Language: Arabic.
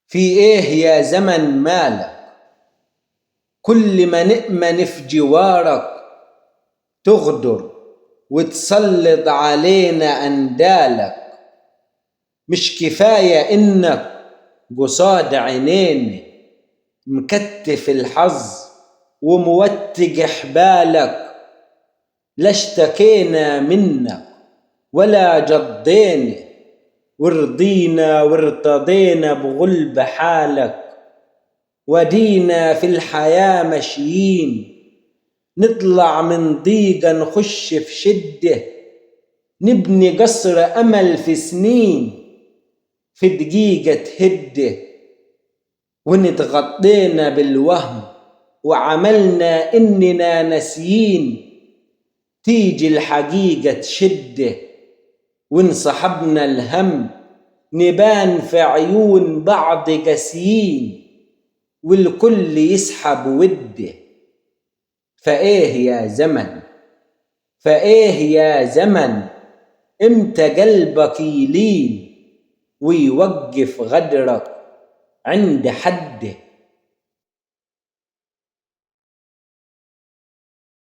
في ايه يا زمن مالك؟ كل ما نأمن في جوارك تغدر وتسلط علينا أندالك. مش كفاية إنك قصاد عينينا مكتف الحظ وموتق حبالك. لا اشتكينا منك ولا جضينا، ورضينا وارتضينا بغلب حالك. ودينا في الحياة ماشيين، نطلع من ضيقة نخش في شدة، نبني قصر أمل في سنين في دقيقة تهده. ونتغطينا بالوهم وعملنا إننا ناسيين، تيجي الحقيقة تشده. وانصحبنا الهم نبان في عيون بعض قاسيين، والكل يسحب وده. فايه يا زمن، فايه يا زمن، امتى قلبك يلين ويوقف غدرك عند حده؟